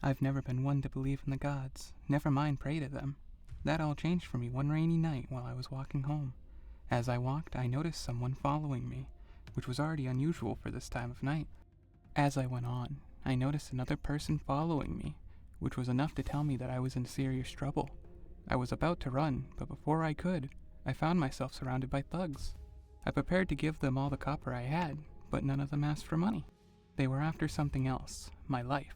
I've never been one to believe in the gods, never mind pray to them. That all changed for me one rainy night while I was walking home. As I walked, I noticed someone following me, which was already unusual for this time of night. As I went on, I noticed another person following me, which was enough to tell me that I was in serious trouble. I was about to run, but before I could, I found myself surrounded by thugs. I prepared to give them all the copper I had, but none of them asked for money. They were after something else, my life.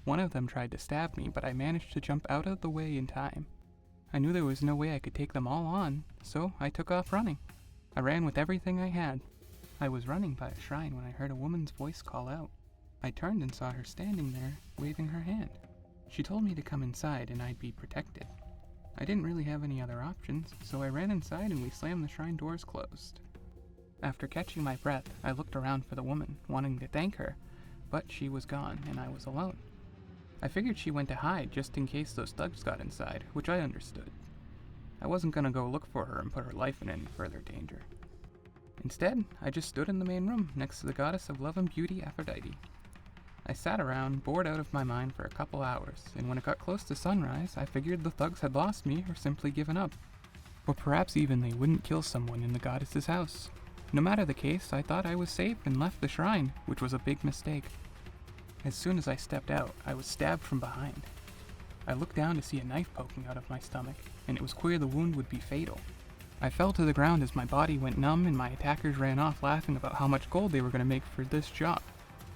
One of them tried to stab me, but I managed to jump out of the way in time. I knew there was no way I could take them all on, so I took off running. I ran with everything I had. I was running by a shrine when I heard a woman's voice call out. I turned and saw her standing there, waving her hand. She told me to come inside and I'd be protected. I didn't really have any other options, so I ran inside and we slammed the shrine doors closed. After catching my breath, I looked around for the woman, wanting to thank her, but she was gone and I was alone. I figured she went to hide just in case those thugs got inside, which I understood. I wasn't gonna go look for her and put her life in any further danger. Instead, I just stood in the main room next to the goddess of love and beauty, Aphrodite. I sat around, bored out of my mind for a couple hours, and when it got close to sunrise, I figured the thugs had lost me or simply given up. Or perhaps even they wouldn't kill someone in the goddess's house. No matter the case, I thought I was safe and left the shrine, which was a big mistake. As soon as I stepped out, I was stabbed from behind. I looked down to see a knife poking out of my stomach, and it was clear the wound would be fatal. I fell to the ground as my body went numb and my attackers ran off laughing about how much gold they were going to make for this job.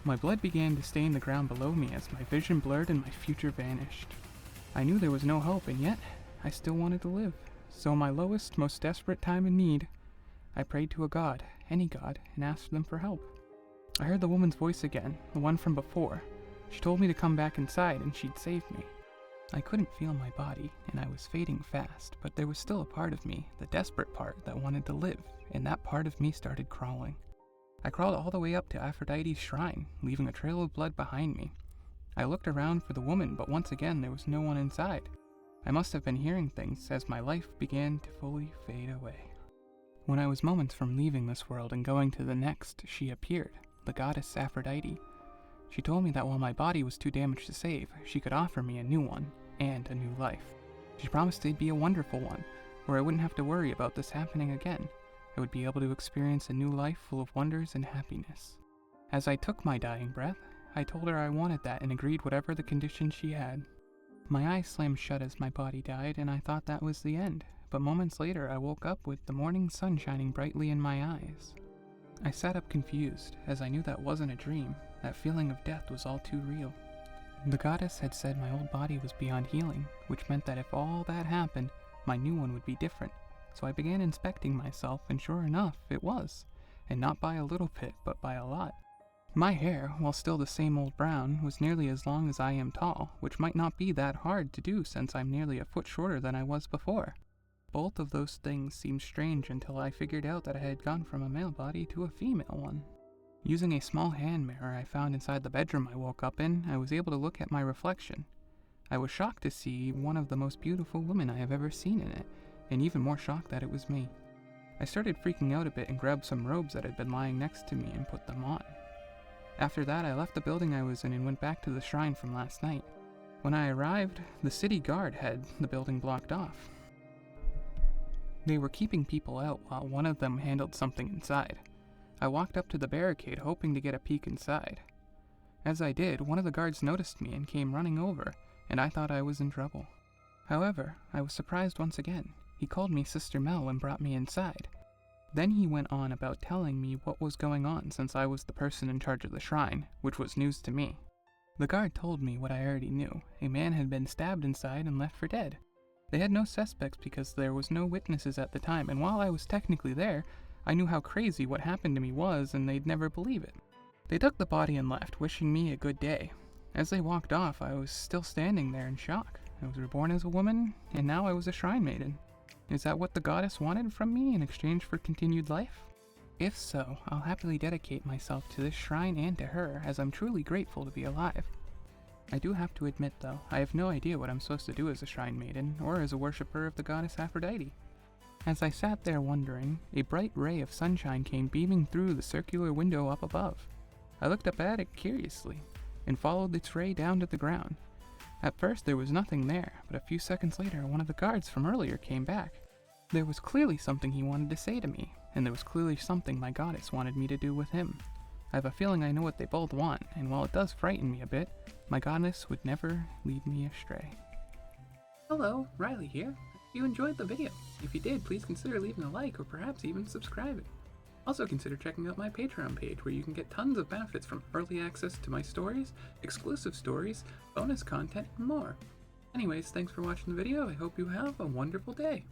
My blood began to stain the ground below me as my vision blurred and my future vanished. I knew there was no hope, and yet I still wanted to live. So my lowest, most desperate time in need, I prayed to a god, any god, and asked them for help. I heard the woman's voice again, the one from before. She told me to come back inside and she'd save me. I couldn't feel my body, and I was fading fast, but there was still a part of me, the desperate part, that wanted to live, and that part of me started crawling. I crawled all the way up to Aphrodite's shrine, leaving a trail of blood behind me. I looked around for the woman, but once again there was no one inside. I must have been hearing things as my life began to fully fade away. When I was moments from leaving this world and going to the next, she appeared, the goddess Aphrodite. She told me that while my body was too damaged to save, she could offer me a new one, and a new life. She promised it'd be a wonderful one, where I wouldn't have to worry about this happening again. I would be able to experience a new life full of wonders and happiness. As I took my dying breath, I told her I wanted that and agreed whatever the conditions she had. My eyes slammed shut as my body died, and I thought that was the end, but moments later I woke up with the morning sun shining brightly in my eyes. I sat up confused, as I knew that wasn't a dream. That feeling of death was all too real. The goddess had said my old body was beyond healing, which meant that if all that happened, my new one would be different. So I began inspecting myself, and sure enough, it was. And not by a little bit, but by a lot. My hair, while still the same old brown, was nearly as long as I am tall, which might not be that hard to do since I'm nearly a foot shorter than I was before. Both of those things seemed strange until I figured out that I had gone from a male body to a female one. Using a small hand mirror I found inside the bedroom I woke up in, I was able to look at my reflection. I was shocked to see one of the most beautiful women I have ever seen in it, and even more shocked that it was me. I started freaking out a bit and grabbed some robes that had been lying next to me and put them on. After that, I left the building I was in and went back to the shrine from last night. When I arrived, the city guard had the building blocked off. They were keeping people out while one of them handled something inside. I walked up to the barricade hoping to get a peek inside. As I did, one of the guards noticed me and came running over, and I thought I was in trouble. However, I was surprised once again. He called me Sister Mel and brought me inside. Then he went on about telling me what was going on since I was the person in charge of the shrine, which was news to me. The guard told me what I already knew. A man had been stabbed inside and left for dead. They had no suspects because there was no witnesses at the time, and while I was technically there, I knew how crazy what happened to me was, and they'd never believe it. They took the body and left, wishing me a good day. As they walked off, I was still standing there in shock. I was reborn as a woman, and now I was a shrine maiden. Is that what the goddess wanted from me in exchange for continued life? If so, I'll happily dedicate myself to this shrine and to her, as I'm truly grateful to be alive. I do have to admit, though, I have no idea what I'm supposed to do as a shrine maiden, or as a worshipper of the goddess Aphrodite. As I sat there wondering, a bright ray of sunshine came beaming through the circular window up above. I looked up at it curiously. and followed its ray down to the ground. At first there was nothing there, but a few seconds later one of the guards from earlier came back. There was clearly something he wanted to say to me, and there was clearly something my goddess wanted me to do with him. I have a feeling I know what they both want, and while it does frighten me a bit, my goddess would never lead me astray. Hello, Riley here. If you enjoyed the video, if you did, please consider leaving a like or perhaps even subscribing. Also consider checking out my Patreon page where you can get tons of benefits from early access to my stories, exclusive stories, bonus content, and more. Anyways, thanks for watching the video. I hope you have a wonderful day.